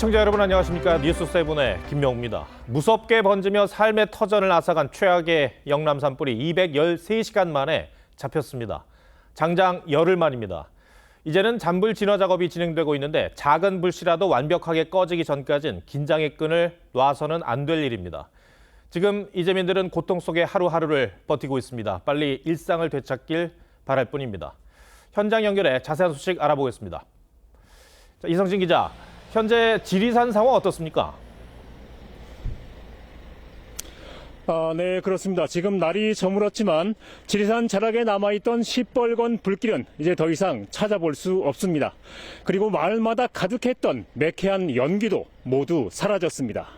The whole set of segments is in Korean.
시청자 여러분 안녕하십니까. 뉴스7의 김명우입니다. 무섭게 번지며 삶의 터전을 앗아간 최악의 영남 산불이 213시간 만에 잡혔습니다. 장장 열흘 만입니다. 이제는 잔불 진화 작업이 진행되고 있는데 작은 불씨라도 완벽하게 꺼지기 전까진 긴장의 끈을 놔서는 안 될 일입니다. 지금 이재민들은 고통 속에 하루하루를 버티고 있습니다. 빨리 일상을 되찾길 바랄 뿐입니다. 현장 연결해 자세한 소식 알아보겠습니다. 자, 이성진 기자, 현재 지리산 상황 어떻습니까? 네, 그렇습니다. 지금 날이 저물었지만 지리산 자락에 남아있던 시뻘건 불길은 이제 더 이상 찾아볼 수 없습니다. 그리고 마을마다 가득했던 매캐한 연기도 모두 사라졌습니다.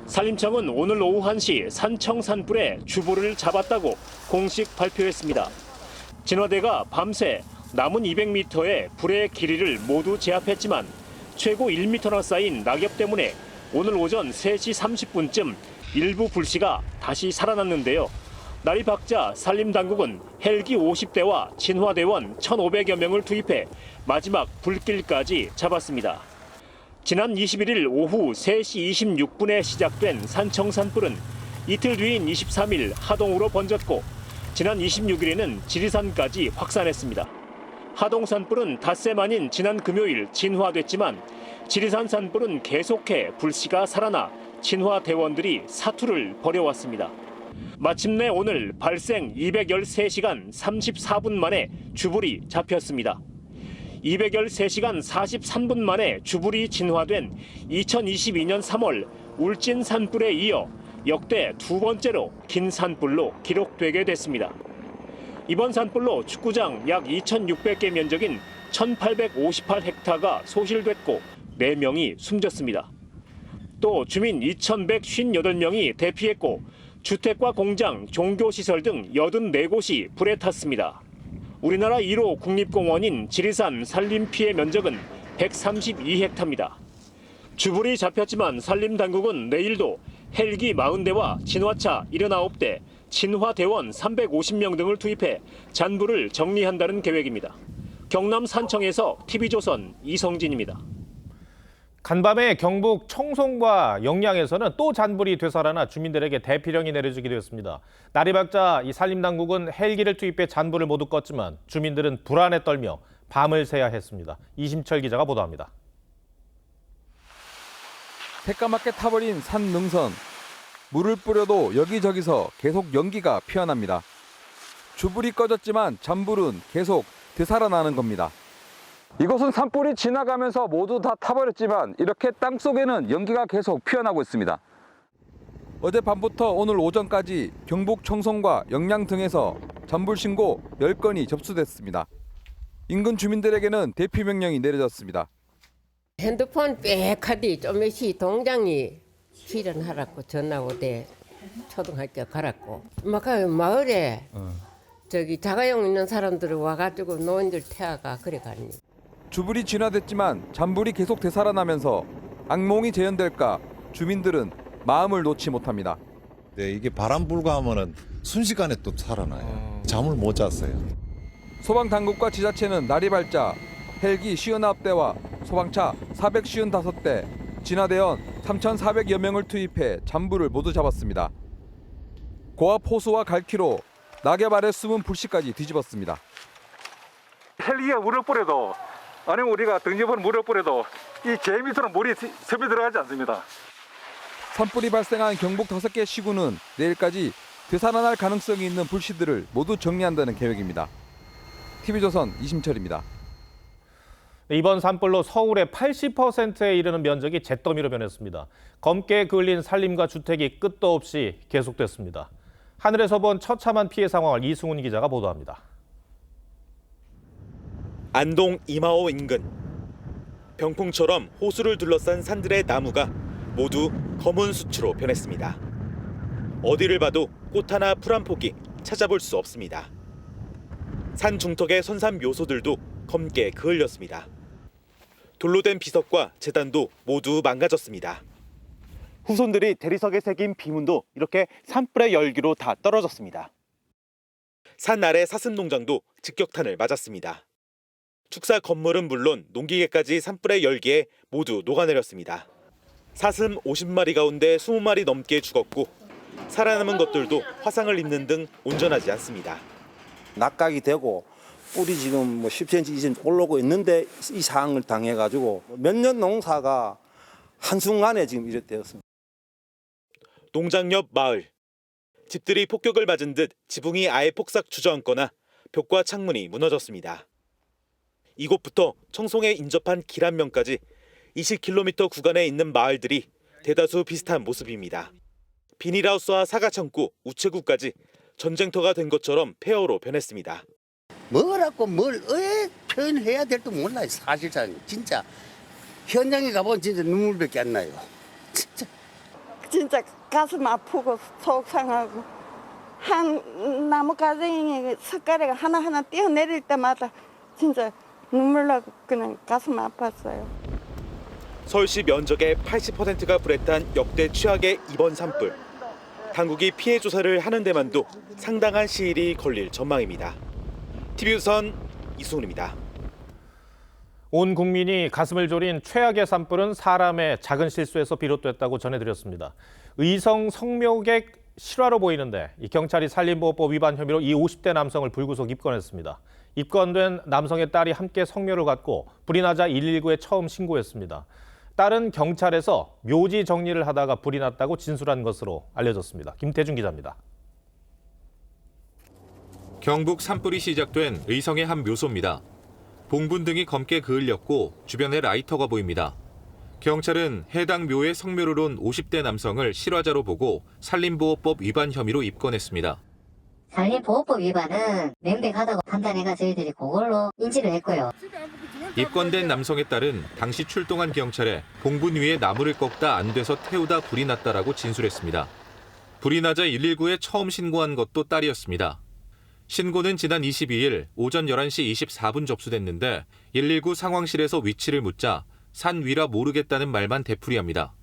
산림청은 오늘 오후 1시 산청 산불에 주보를 잡았다고 공식 발표했습니다. 진화대가 밤새 남은 200m의 불의 길이를 모두 제압했지만 최고 1m나 쌓인 낙엽 때문에 오늘 오전 3시 30분쯤 일부 불씨가 다시 살아났는데요. 날이 밝자 산림당국은 헬기 50대와 진화대원 1,500여 명을 투입해 마지막 불길까지 잡았습니다. 지난 21일 오후 3시 26분에 시작된 산청 산불은 이틀 뒤인 23일 하동으로 번졌고 지난 26일에는 지리산까지 확산했습니다. 하동 산불은 닷새 만인 지난 금요일 진화됐지만 지리산 산불은 계속해 불씨가 살아나 진화 대원들이 사투를 벌여왔습니다. 마침내 오늘 발생 213시간 34분 만에 주불이 잡혔습니다. 213시간 43분 만에 주불이 진화된 2022년 3월 울진 산불에 이어 역대 두 번째로 긴 산불로 기록되게 됐습니다. 이번 산불로 축구장 약 2,600개 면적인 1,858헥타가 소실됐고 4명이 숨졌습니다. 또 주민 2,158명이 대피했고 주택과 공장, 종교시설 등 84곳이 불에 탔습니다. 우리나라 1호 국립공원인 지리산 산림 피해 면적은 132헥타입니다. 주불이 잡혔지만 산림당국은 내일도 헬기 40대와 진화차 79대, 진화대원 350명 등을 투입해 잔불을 정리한다는 계획입니다. 경남 산청에서 TV조선 이성진입니다. 간밤에 경북 청송과 영양에서는 또 잔불이 되살아나 주민들에게 대피령이 내려지기도 했습니다. 날이 밝자 이 산림당국은 헬기를 투입해 잔불을 모두 껐지만 주민들은 불안에 떨며 밤을 새야 했습니다. 이심철 기자가 보도합니다. 새까맣게 타버린 산 능선. 물을 뿌려도 여기저기서 계속 연기가 피어납니다. 주불이 꺼졌지만 잔불은 계속 되살아나는 겁니다. 이곳은 산불이 지나가면서 모두 다 타버렸지만 이렇게 땅속에는 연기가 계속 피어나고 있습니다. 어젯밤부터 오늘 오전까지 경북 청송과 영양 등에서 잔불 신고 10건이 접수됐습니다. 인근 주민들에게는 대피 명령이 내려졌습니다. 핸드폰 빽하디 좀 몇시 동장이 실현하라고 전화 오대 초등학교 가라고 막 마을에 저기 자가용 있는 사람들 와가지고 노인들 태아가 그래 가니. 주불이 진화됐지만 잔불이 계속 되살아나면서 악몽이 재현될까 주민들은 마음을 놓지 못합니다. 네, 이게 바람 불고 하면은 순식간에 또 살아나요. 잠을 못 잤어요. 소방당국과 지자체는 날이 밝자 헬기 59대와 소방차 455대, 진화대원 3,400여 명을 투입해 잔불을 모두 잡았습니다. 고압 호수와 갈퀴로 낙엽 아래 숨은 불씨까지 뒤집었습니다. 헬기가 물을 뿌려도 아니면 우리가 등지부를 물을 뿌려도 이 제 밑으로 물이 섭이 들어가지 않습니다. 산불이 발생한 경북 5개 시군은 내일까지 되살아날 가능성이 있는 불씨들을 모두 정리한다는 계획입니다. TV조선 이심철입니다. 이번 산불로 서울의 80%에 이르는 면적이 잿더미로 변했습니다. 검게 그을린 산림과 주택이 끝도 없이 계속됐습니다. 하늘에서 본 처참한 피해 상황을 이승훈 기자가 보도합니다. 안동 이마오 인근. 병풍처럼 호수를 둘러싼 산들의 나무가 모두 검은 수치로 변했습니다. 어디를 봐도 꽃 하나 풀 한 폭이 찾아볼 수 없습니다. 산 중턱의 선산 묘소들도 검게 그을렸습니다. 돌로 된 비석과 제단도 모두 망가졌습니다. 후손들이 대리석에 새긴 비문도 이렇게 산불의 열기로 다 떨어졌습니다. 산 아래 사슴 농장도 직격탄을 맞았습니다. 축사 건물은 물론 농기계까지 산불의 열기에 모두 녹아내렸습니다. 사슴 50마리 가운데 20마리 넘게 죽었고 살아남은 것들도 화상을 입는 등 온전하지 않습니다. 낙각이 되고 뿔이 지금 뭐 10cm, 20cm 올라오고 있는데 이 상황을 당해가지고 몇 년 농사가 한순간에 지금 이렇게 되었습니다. 농장 옆 마을. 집들이 폭격을 맞은 듯 지붕이 아예 폭삭 주저앉거나 벽과 창문이 무너졌습니다. 이곳부터 청송에 인접한 길 한 면까지 20km 구간에 있는 마을들이 대다수 비슷한 모습입니다. 비닐하우스와 사과창고, 우체국까지 전쟁터가 된 것처럼 폐허로 변했습니다. 뭐라고 뭘 왜 표현해야 될지 몰라요. 사실상 진짜 현장에 가보면 진짜 눈물밖에 안 나요. 진짜 가슴 아프고 속 상하고 한 나무 가정에 석가래가 하나하나 뛰어내릴 때마다 진짜 눈물 나고 그냥 가슴 아팠어요. 서울시 면적의 80%가 불에 탄 역대 최악의 이번 산불. 당국이 피해 조사를 하는 데만도 상당한 시일이 걸릴 전망입니다. TV조선 이승훈입니다. 온 국민이 가슴을 졸인 최악의 산불은 사람의 작은 실수에서 비롯됐다고 전해드렸습니다. 의성 성묘객 실화로 보이는데 이 경찰이 산림보호법 위반 혐의로 이 50대 남성을 불구속 입건했습니다. 입건된 남성의 딸이 함께 성묘를 갔고 불이 나자 119에 처음 신고했습니다. 딸은 경찰에서 묘지 정리를 하다가 불이 났다고 진술한 것으로 알려졌습니다. 김태준 기자입니다. 경북 산불이 시작된 의성의 한 묘소입니다. 봉분 등이 검게 그을렸고 주변에 라이터가 보입니다. 경찰은 해당 묘의 성묘를 온 50대 남성을 실화자로 보고 산림보호법 위반 혐의로 입건했습니다. 산림보호법 위반은 명백하다고 판단해가 저희들이 그걸로 인지를 했고요. 입건된 남성의 딸은 당시 출동한 경찰에 봉분 위에 나무를 꺾다 안 돼서 태우다 불이 났다라고 진술했습니다. 불이 나자 119에 처음 신고한 것도 딸이었습니다. 신고는 지난 22일 오전 11시 24분 접수됐는데 119 상황실에서 위치를 묻자 산 위라 모르겠다는 말만 되풀이합니다.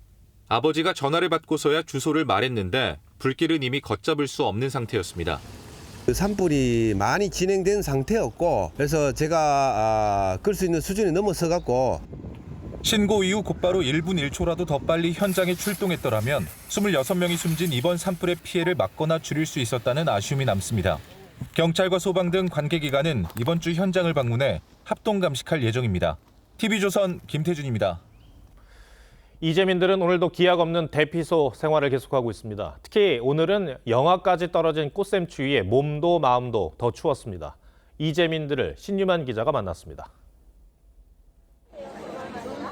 아버지가 전화를 받고서야 주소를 말했는데 불길은 이미 걷잡을 수 없는 상태였습니다. 산불이 많이 진행된 상태였고 그래서 제가 끌 수 있는 수준이 넘어서갖고 신고 이후 곧바로 1분 1초라도 더 빨리 현장에 출동했더라면 26명이 숨진 이번 산불의 피해를 막거나 줄일 수 있었다는 아쉬움이 남습니다. 경찰과 소방 등 관계기관은 이번 주 현장을 방문해 합동 감식할 예정입니다. TV조선 김태준입니다. 이재민들은 오늘도 기약 없는 대피소 생활을 계속하고 있습니다. 특히 오늘은 영하까지 떨어진 꽃샘추위에 몸도 마음도 더 추웠습니다. 이재민들을 신유만 기자가 만났습니다.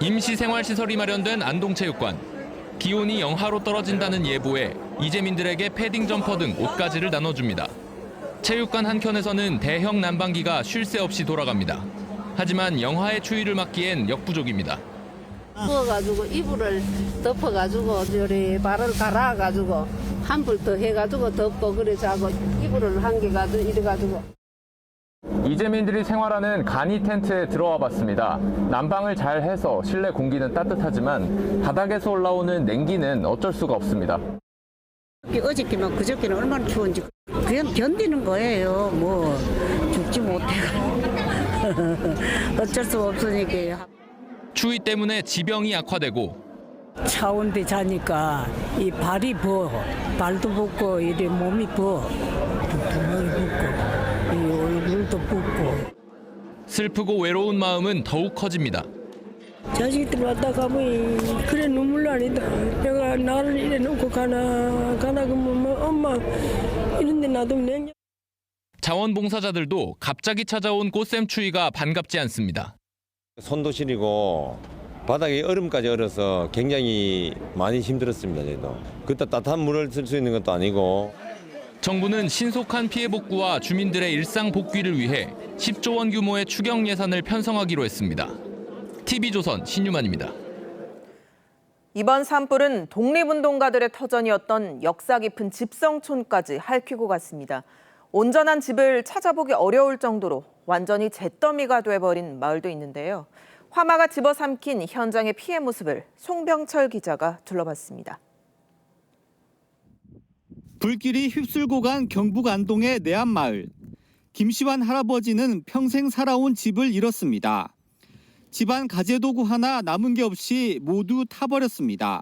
임시생활시설이 마련된 안동체육관. 기온이 영하로 떨어진다는 예보에 이재민들에게 패딩 점퍼 등 옷가지를 나눠줍니다. 체육관 한켠에서는 대형 난방기가 쉴 새 없이 돌아갑니다. 하지만 영하의 추위를 막기엔 역부족입니다. 부어가지고 이불을 덮어가지고 저리 발을 갈아가지고 한불 더 해가지고 덮고 그래 자고 이불을 한 개 가지고 이래가지고. 이재민들이 생활하는 간이 텐트에 들어와 봤습니다. 난방을 잘 해서 실내 공기는 따뜻하지만 바닥에서 올라오는 냉기는 어쩔 수가 없습니다. 어저께만 그저께는 얼마나 추운지 그냥 견디는 거예요. 뭐 죽지 못해가 어쩔 수 없으니까. 추위 때문에 지병이 악화되고 차온데 자니까 이 발이 부어, 발도 붓고 이래 몸이 부어, 두툼하게 붓고 이 얼굴도 붓고. 슬프고 외로운 마음은 더욱 커집니다. 자식들 왔다 가면 그래 눈물 나니다. 내가 나를 이래 놓고 가나 그러면 엄마 이런데 놔두면 냉. 자원봉사자들도 갑자기 찾아온 꽃샘추위가 반갑지 않습니다. 손도 시리고 바닥에 얼음까지 얼어서 굉장히 많이 힘들었습니다. 저희도. 그때 따뜻한 물을 쓸 수 있는 것도 아니고. 정부는 신속한 피해 복구와 주민들의 일상 복귀를 위해 10조 원 규모의 추경 예산을 편성하기로 했습니다. TV조선 신유만입니다. 이번 산불은 독립운동가들의 터전이었던 역사 깊은 집성촌까지 핥히고 갔습니다. 온전한 집을 찾아보기 어려울 정도로 완전히 잿더미가 돼버린 마을도 있는데요. 화마가 집어삼킨 현장의 피해 모습을 송병철 기자가 둘러봤습니다. 불길이 휩쓸고 간 경북 안동의 내암마을. 김시환 할아버지는 평생 살아온 집을 잃었습니다. 집안 가재도구 하나 남은 게 없이 모두 타버렸습니다.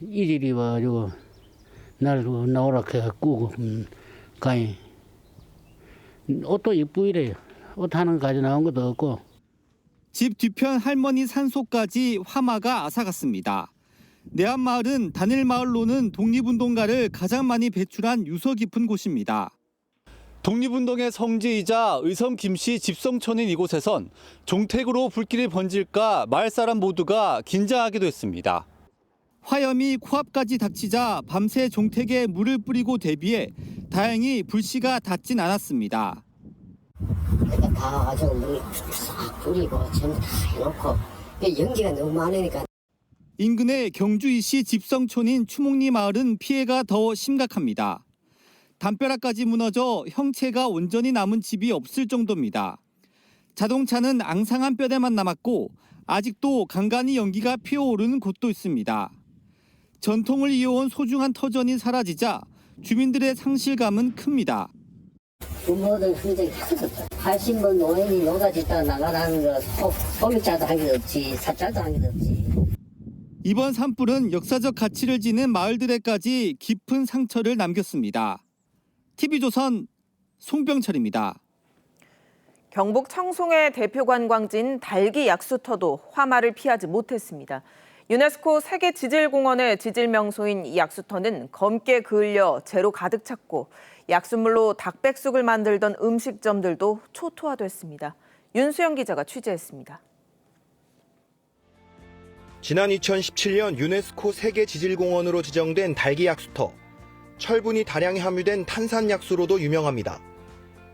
이들이 와가지고 날 나오라 해갖고 가니 옷도 이쁘이래요. 옷 하나 가져 나온 것도 없고. 집 뒤편 할머니 산소까지 화마가 앗아갔습니다. 내안마을은 단일마을로는 독립운동가를 가장 많이 배출한 유서 깊은 곳입니다. 독립운동의 성지이자 의성 김씨 집성촌인 이곳에선 종택으로 불길이 번질까 마을 사람 모두가 긴장하기도 했습니다. 화염이 코앞까지 닥치자 밤새 종택에 물을 뿌리고 대비해 다행히 불씨가 닿진 않았습니다. 다 가지고 물 싹 뿌리고 전부 다 해놓고 연기가 너무 많으니까. 인근의 경주이시 집성촌인 추목리 마을은 피해가 더 심각합니다. 담벼락까지 무너져 형체가 온전히 남은 집이 없을 정도입니다. 자동차는 앙상한 뼈대만 남았고 아직도 간간히 연기가 피어오르는 곳도 있습니다. 전통을 이어온 소중한 터전이 사라지자 주민들의 상실감은 큽니다. 부모들 흔적이 하나도 없다. 80번 노인이 농사 짓다가 나가라는 거 소미자도 한 게 없지, 사자도 한 게 없지. 이번 산불은 역사적 가치를 지닌 마을들에까지 깊은 상처를 남겼습니다. TV조선 송병철입니다. 경북 청송의 대표 관광지인 달기 약수터도 화마를 피하지 못했습니다. 유네스코 세계지질공원의 지질명소인 이 약수터는 검게 그을려 재로 가득 찼고 약수물로 닭백숙을 만들던 음식점들도 초토화됐습니다. 윤수영 기자가 취재했습니다. 지난 2017년 유네스코 세계지질공원으로 지정된 달기 약수터. 철분이 다량 함유된 탄산약수로도 유명합니다.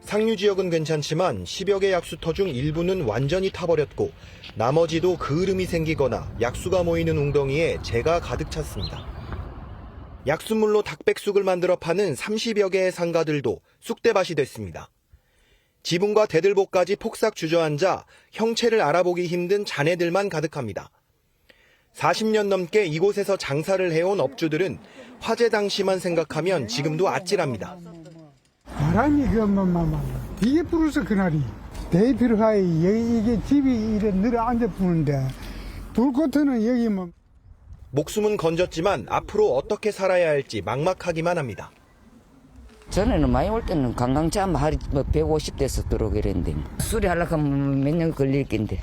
상류 지역은 괜찮지만 10여 개 약수터 중 일부는 완전히 타버렸고 나머지도 그을음이 생기거나 약수가 모이는 웅덩이에 재가 가득 찼습니다. 약수물로 닭백숙을 만들어 파는 30여 개의 상가들도 쑥대밭이 됐습니다. 지붕과 대들보까지 폭삭 주저앉아 형체를 알아보기 힘든 잔해들만 가득합니다. 40년 넘게 이곳에서 장사를 해온 업주들은 화재 당시만 생각하면 지금도 아찔합니다. 바람이 이게 불어서 그날이 대피로하에 이게 집이 이래 늘어 앉아 부는데 불꽃은 여기 뭐. 목숨은 건졌지만 앞으로 어떻게 살아야 할지 막막하기만 합니다. 전에는 많이 올 때는 관광차 한 마리 150대에서 들어오게 했는데 수리하려고 하면 몇 년 걸릴 낀데.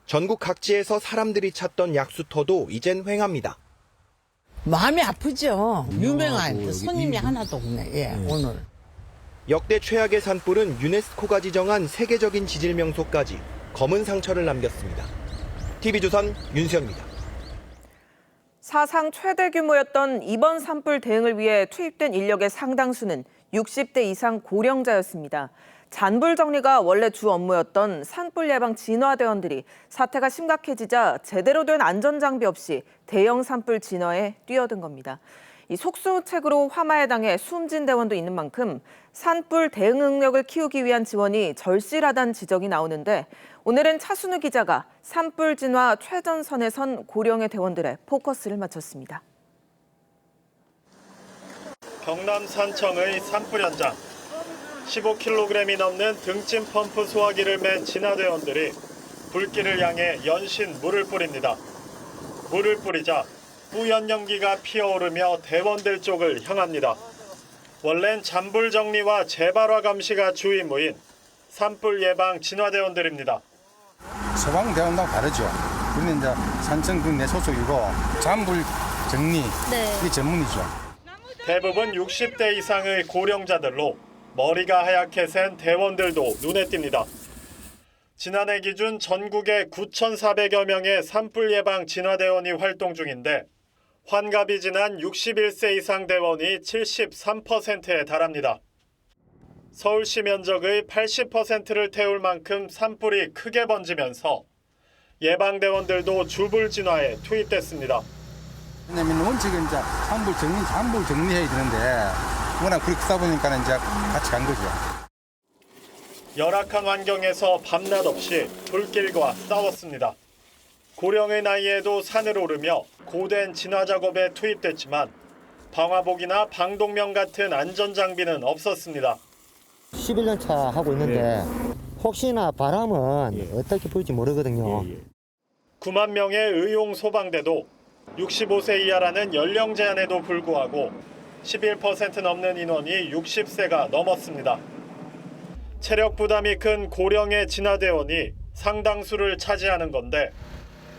전국 각지에서 사람들이 찾던 약수터도 이젠 횡합니다. 마음이 아프죠. 유명한 손님이 하나도 없네. 예, 오늘. 역대 최악의 산불은 유네스코가 지정한 세계적인 지질명소까지 검은 상처를 남겼습니다. TV조선 윤수영입니다. 사상 최대 규모였던 이번 산불 대응을 위해 투입된 인력의 상당수는 60대 이상 고령자였습니다. 잔불 정리가 원래 주 업무였던 산불 예방 진화대원들이 사태가 심각해지자 제대로 된 안전장비 없이 대형 산불 진화에 뛰어든 겁니다. 이 속수무책으로 화마에 당해 숨진 대원도 있는 만큼 산불 대응 능력을 키우기 위한 지원이 절실하다는 지적이 나오는데 오늘은 차순우 기자가 산불 진화 최전선에 선 고령의 대원들의 포커스를 맞췄습니다. 경남 산청의 산불 현장. 15kg이 넘는 등짐 펌프 소화기를 맨 진화대원들이 불길을 향해 연신 물을 뿌립니다. 물을 뿌리자 뿌연 연기가 피어오르며 대원들 쪽을 향합니다. 원래는 잔불 정리와 재발화 감시가 주 임무인 산불 예방 진화대원들입니다. 소방대원하고 다르죠. 우리는 이제 산청 내 소속이고 잔불 정리 이게 전문이죠. 대부분 60대 이상의 고령자들로 머리가 하얗게 센 대원들도 눈에 띕니다. 지난해 기준 전국에 9,400여 명의 산불 예방 진화대원이 활동 중인데 환갑이 지난 61세 이상 대원이 73%에 달합니다. 서울시 면적의 80%를 태울 만큼 산불이 크게 번지면서 예방대원들도 주불 진화에 투입됐습니다. 왜냐면 원칙은 이제 잔불 정리해야 되는데 워낙 불이 크다 보니까 이제 같이 간 거죠. 열악한 환경에서 밤낮 없이 불길과 싸웠습니다. 고령의 나이에도 산을 오르며 고된 진화 작업에 투입됐지만 방화복이나 방독면 같은 안전장비는 없었습니다. 11년 차 하고 있는데 혹시나 바람은 어떻게 불지 모르거든요. 9만 명의 의용 소방대도 65세 이하라는 연령 제한에도 불구하고 11% 넘는 인원이 60세가 넘었습니다. 체력 부담이 큰 고령의 진화대원이 상당수를 차지하는 건데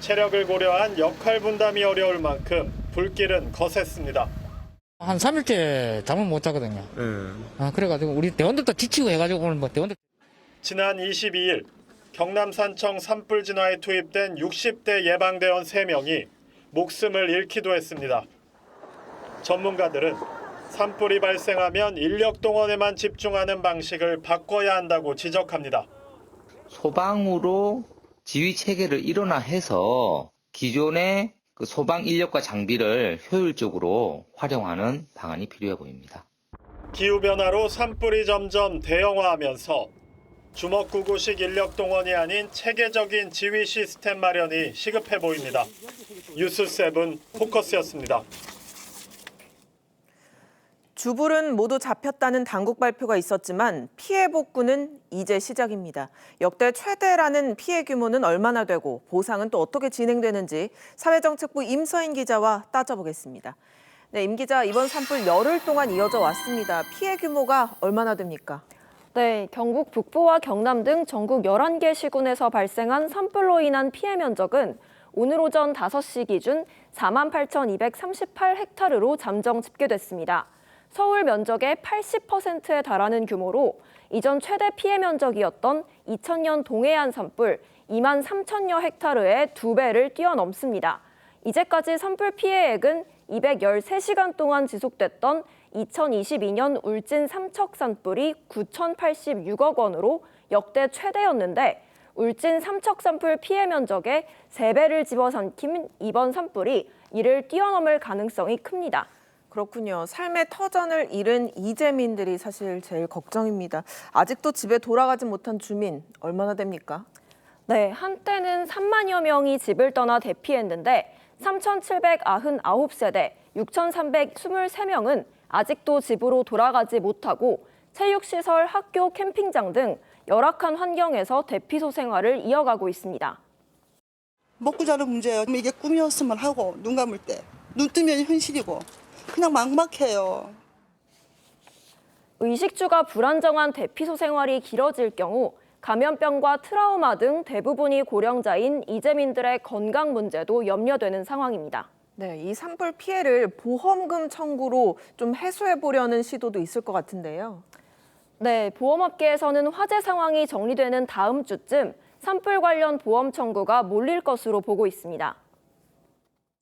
체력을 고려한 역할 분담이 어려울 만큼 불길은 거셌습니다. 한 3일째 잠을 못 자거든요. 그래가지고 우리 대원들도 지치고 해가지고 오늘 대원들. 지난 22일 경남산청 산불 진화에 투입된 60대 예방대원 3명이 목숨을 잃기도 했습니다. 전문가들은 산불이 발생하면 인력 동원에만 집중하는 방식을 바꿔야 한다고 지적합니다. 소방으로 지휘 체계를 일원화해서 기존의 그 소방 인력과 장비를 효율적으로 활용하는 방안이 필요해 보입니다. 기후변화로 산불이 점점 대형화하면서 주먹구구식 인력 동원이 아닌 체계적인 지휘 시스템 마련이 시급해 보입니다. 뉴스7 포커스였습니다. 주불은 모두 잡혔다는 당국 발표가 있었지만 피해 복구는 이제 시작입니다. 역대 최대라는 피해 규모는 얼마나 되고 보상은 또 어떻게 진행되는지 사회정책부 임서인 기자와 따져보겠습니다. 네, 임 기자, 이번 산불 열흘 동안 이어져 왔습니다. 피해 규모가 얼마나 됩니까? 네, 경북 북부와 경남 등 전국 11개 시군에서 발생한 산불로 인한 피해 면적은 오늘 오전 5시 기준 48,238헥타르로 잠정 집계됐습니다. 서울 면적의 80%에 달하는 규모로 이전 최대 피해 면적이었던 2000년 동해안 산불 2만 3천여 헥타르의 2배를 뛰어넘습니다. 이제까지 산불 피해액은 213시간 동안 지속됐던 2022년 울진 삼척 산불이 9,086억 원으로 역대 최대였는데 울진 삼척 산불 피해 면적의 3배를 집어삼킨 이번 산불이 이를 뛰어넘을 가능성이 큽니다. 그렇군요. 삶의 터전을 잃은 이재민들이 사실 제일 걱정입니다. 아직도 집에 돌아가지 못한 주민 얼마나 됩니까? 네, 한때는 3만여 명이 집을 떠나 대피했는데 3,799세대, 6,323명은 아직도 집으로 돌아가지 못하고 체육시설, 학교, 캠핑장 등 열악한 환경에서 대피소 생활을 이어가고 있습니다. 먹고 자는 문제예요. 이게 꿈이었으면 하고 눈 감을 때. 눈 뜨면 현실이고 그냥 막막해요. 의식주가 불안정한 대피소 생활이 길어질 경우 감염병과 트라우마 등 대부분이 고령자인 이재민들의 건강 문제도 염려되는 상황입니다. 네, 이 산불 피해를 보험금 청구로 좀 해소해 보려는 시도도 있을 것 같은데요. 네, 보험업계에서는 화재 상황이 정리되는 다음 주쯤 산불 관련 보험 청구가 몰릴 것으로 보고 있습니다.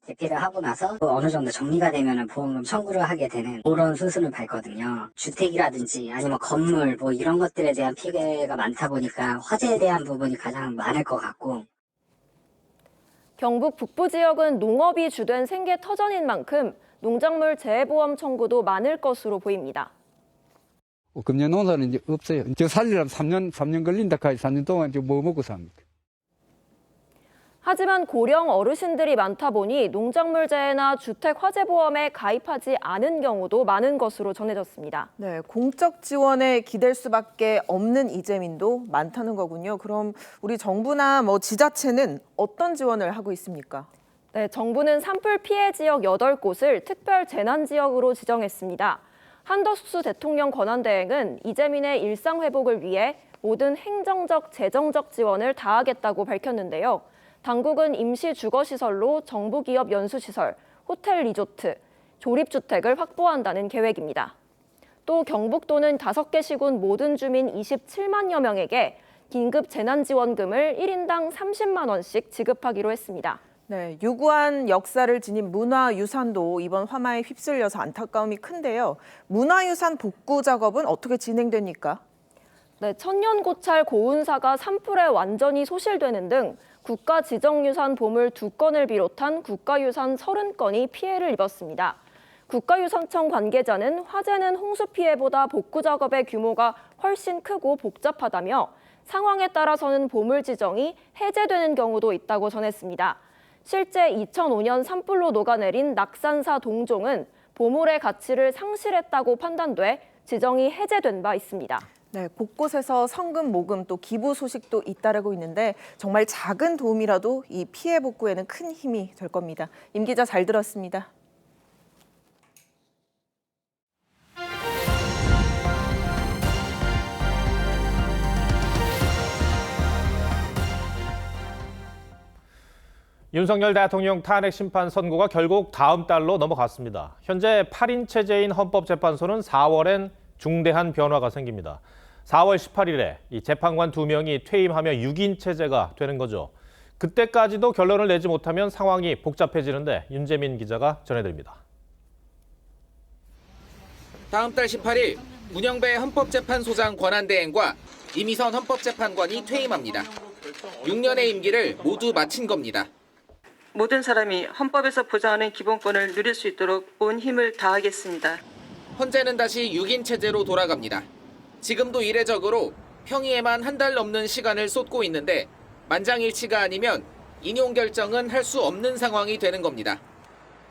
대피를 하고 나서 어느 정도 정리가 되면 보험금 청구를 하게 되는 그런 수순을 밟거든요. 주택이라든지 아니면 건물 뭐 이런 것들에 대한 피해가 많다 보니까 화재에 대한 부분이 가장 많을 것 같고. 경북 북부 지역은 농업이 주된 생계 터전인 만큼 농작물 재해보험 청구도 많을 것으로 보입니다. 금년 농사는 이제 없어요. 저 살리려면 3년 걸린다 카이 3년 동안 뭐 먹고 삽니까? 하지만 고령 어르신들이 많다 보니 농작물 재해나 주택 화재 보험에 가입하지 않은 경우도 많은 것으로 전해졌습니다. 네, 공적 지원에 기댈 수밖에 없는 이재민도 많다는 거군요. 그럼 우리 정부나 지자체는 어떤 지원을 하고 있습니까? 네, 정부는 산불 피해 지역 8곳을 특별 재난 지역으로 지정했습니다. 한덕수 대통령 권한대행은 이재민의 일상 회복을 위해 모든 행정적, 재정적 지원을 다하겠다고 밝혔는데요. 당국은 임시 주거시설로 정부기업 연수시설, 호텔 리조트, 조립주택을 확보한다는 계획입니다. 또 경북도는 5개 시군 모든 주민 27만여 명에게 긴급 재난지원금을 1인당 30만 원씩 지급하기로 했습니다. 네, 유구한 역사를 지닌 문화유산도 이번 화마에 휩쓸려서 안타까움이 큰데요. 문화유산 복구 작업은 어떻게 진행됩니까? 네, 천년고찰 고운사가 산불에 완전히 소실되는 등 국가 지정유산 보물 2건을 비롯한 국가유산 30건이 피해를 입었습니다. 국가유산청 관계자는 화재는 홍수 피해보다 복구 작업의 규모가 훨씬 크고 복잡하다며 상황에 따라서는 보물 지정이 해제되는 경우도 있다고 전했습니다. 실제 2005년 산불로 녹아내린 낙산사 동종은 보물의 가치를 상실했다고 판단돼 지정이 해제된 바 있습니다. 네, 곳곳에서 성금, 모금 또 기부 소식도 잇따르고 있는데 정말 작은 도움이라도 이 피해 복구에는 큰 힘이 될 겁니다. 임 기자 잘 들었습니다. 윤석열 대통령 탄핵 심판 선고가 결국 다음 달로 넘어갔습니다. 현재 8인 체제인 헌법재판소는 4월엔 중대한 변화가 생깁니다. 4월 18일에 이 재판관 2명이 퇴임하며 6인 체제가 되는 거죠. 그때까지도 결론을 내지 못하면 상황이 복잡해지는데 윤재민 기자가 전해드립니다. 다음 달 18일 문영배 헌법재판소장 권한대행과 이미선 헌법재판관이 퇴임합니다. 6년의 임기를 모두 마친 겁니다. 모든 사람이 헌법에서 보장하는 기본권을 누릴 수 있도록 온 힘을 다하겠습니다. 헌재는 다시 6인 체제로 돌아갑니다. 지금도 이례적으로 평의에만 한 달 넘는 시간을 쏟고 있는데 만장일치가 아니면 인용 결정은 할 수 없는 상황이 되는 겁니다.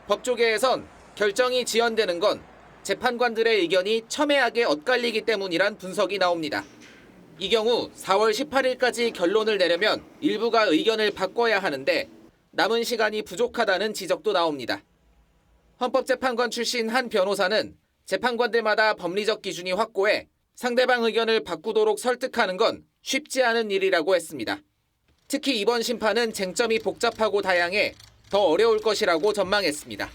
법조계에선 결정이 지연되는 건 재판관들의 의견이 첨예하게 엇갈리기 때문이란 분석이 나옵니다. 이 경우 4월 18일까지 결론을 내려면 일부가 의견을 바꿔야 하는데 남은 시간이 부족하다는 지적도 나옵니다. 헌법재판관 출신 한 변호사는 재판관들마다 법리적 기준이 확고해 상대방 의견을 바꾸도록 설득하는 건 쉽지 않은 일이라고 했습니다. 특히 이번 심판은 쟁점이 복잡하고 다양해 더 어려울 것이라고 전망했습니다.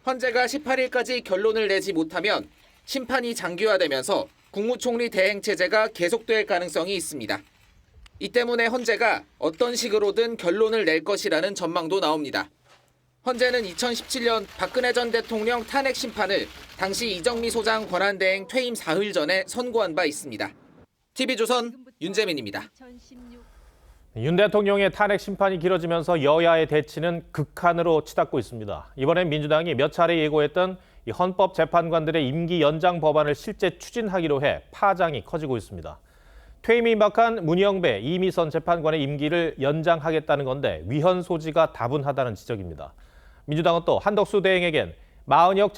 헌재가 18일까지 결론을 내지 못하면 심판이 장기화되면서 국무총리 대행 체제가 계속될 가능성이 있습니다. 이 때문에 헌재가 어떤 식으로든 결론을 낼 것이라는 전망도 나옵니다. 헌재는 2017년 박근혜 전 대통령 탄핵 심판을 당시 이정미 소장 권한대행 퇴임 사흘 전에 선고한 바 있습니다. TV조선 윤재민입니다. 윤 대통령의 탄핵 심판이 길어지면서 여야의 대치는 극한으로 치닫고 있습니다. 이번엔 민주당이 몇 차례 예고했던 이 헌법재판관들의 임기 연장 법안을 실제 추진하기로 해 파장이 커지고 있습니다. 퇴임이 임박한 문영배, 이미선 재판관의 임기를 연장하겠다는 건데 위헌 소지가 다분하다는 지적입니다. 민주당은 또 한덕수 대행에겐 마은혁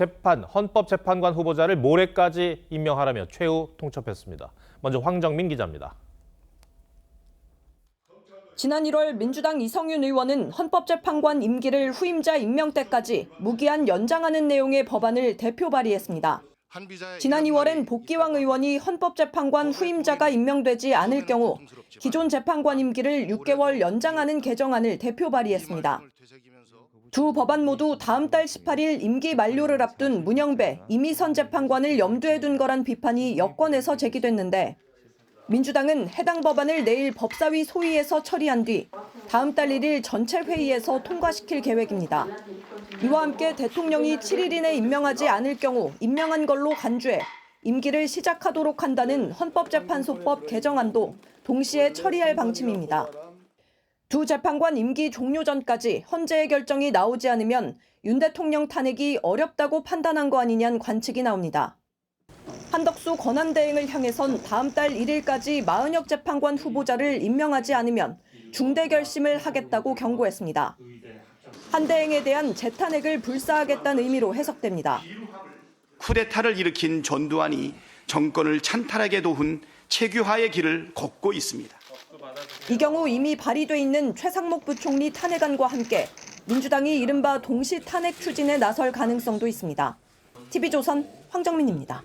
헌법재판관 후보자를 모레까지 임명하라며 최후 통첩했습니다. 먼저 황정민 기자입니다. 지난 1월 민주당 이성윤 의원은 헌법재판관 임기를 후임자 임명 때까지 무기한 연장하는 내용의 법안을 대표 발의했습니다. 지난 2월엔 복기왕 의원이 헌법재판관 후임자가 임명되지 않을 경우 기존 재판관 임기를 6개월 연장하는 개정안을 대표 발의했습니다. 두 법안 모두 다음 달 18일 임기 만료를 앞둔 문영배, 이미선 재판관을 염두에 둔 거란 비판이 여권에서 제기됐는데 민주당은 해당 법안을 내일 법사위 소위에서 처리한 뒤 다음 달 1일 전체 회의에서 통과시킬 계획입니다. 이와 함께 대통령이 7일 이내 임명하지 않을 경우 임명한 걸로 간주해 임기를 시작하도록 한다는 헌법재판소법 개정안도 동시에 처리할 방침입니다. 두 재판관 임기 종료 전까지 헌재의 결정이 나오지 않으면 윤 대통령 탄핵이 어렵다고 판단한 거 아니냐는 관측이 나옵니다. 한덕수 권한대행을 향해선 다음 달 1일까지 마은혁 재판관 후보자를 임명하지 않으면 중대 결심을 하겠다고 경고했습니다. 한 대행에 대한 재탄핵을 불사하겠다는 의미로 해석됩니다. 쿠데타를 일으킨 전두환이 정권을 찬탈하게 도운 체규화의 길을 걷고 있습니다. 이 경우 이미 발의돼 있는 최상목 부총리 탄핵안과 함께 민주당이 이른바 동시 탄핵 추진에 나설 가능성도 있습니다. TV조선 황정민입니다.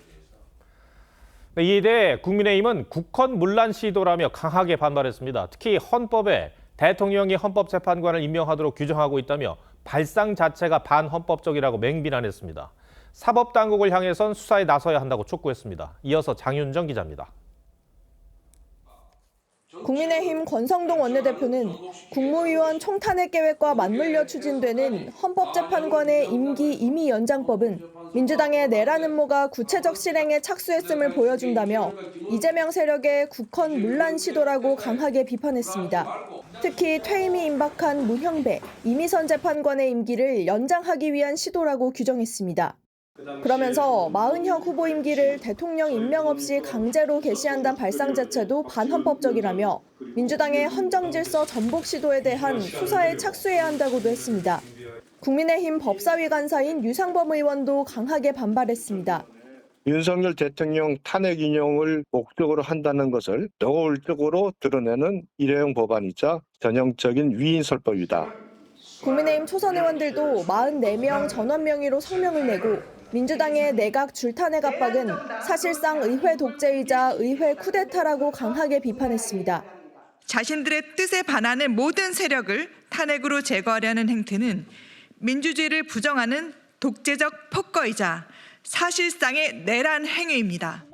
이에 대해 국민의힘은 국헌 문란 시도라며 강하게 반발했습니다. 특히 헌법에 대통령이 헌법재판관을 임명하도록 규정하고 있다며 발상 자체가 반헌법적이라고 맹비난했습니다. 사법당국을 향해선 수사에 나서야 한다고 촉구했습니다. 이어서 장윤정 기자입니다. 국민의힘 권성동 원내대표는 국무위원 총탄핵 계획과 맞물려 추진되는 헌법재판관의 임기 임의 연장법은 민주당의 내란 음모가 구체적 실행에 착수했음을 보여준다며 이재명 세력의 국헌 문란 시도라고 강하게 비판했습니다. 특히 퇴임이 임박한 문형배, 이미선 재판관의 임기를 연장하기 위한 시도라고 규정했습니다. 그러면서 마은혁 후보 임기를 대통령 임명 없이 강제로 개시한다는 발상 자체도 반헌법적이라며 민주당의 헌정질서 전복 시도에 대한 수사에 착수해야 한다고도 했습니다. 국민의힘 법사위 간사인 유상범 의원도 강하게 반발했습니다. 윤석열 대통령 탄핵 인용을 목적으로 한다는 것을 노골적으로 드러내는 일회용 법안이자 전형적인 위인설법이다. 국민의힘 초선 의원들도 44명 전원 명의로 성명을 내고 민주당의 내각 줄탄핵 압박은 사실상 의회 독재이자 의회 쿠데타라고 강하게 비판했습니다. 자신들의 뜻에 반하는 모든 세력을 탄핵으로 제거하려는 행태는 민주주의를 부정하는 독재적 폭거이자 사실상의 내란 행위입니다.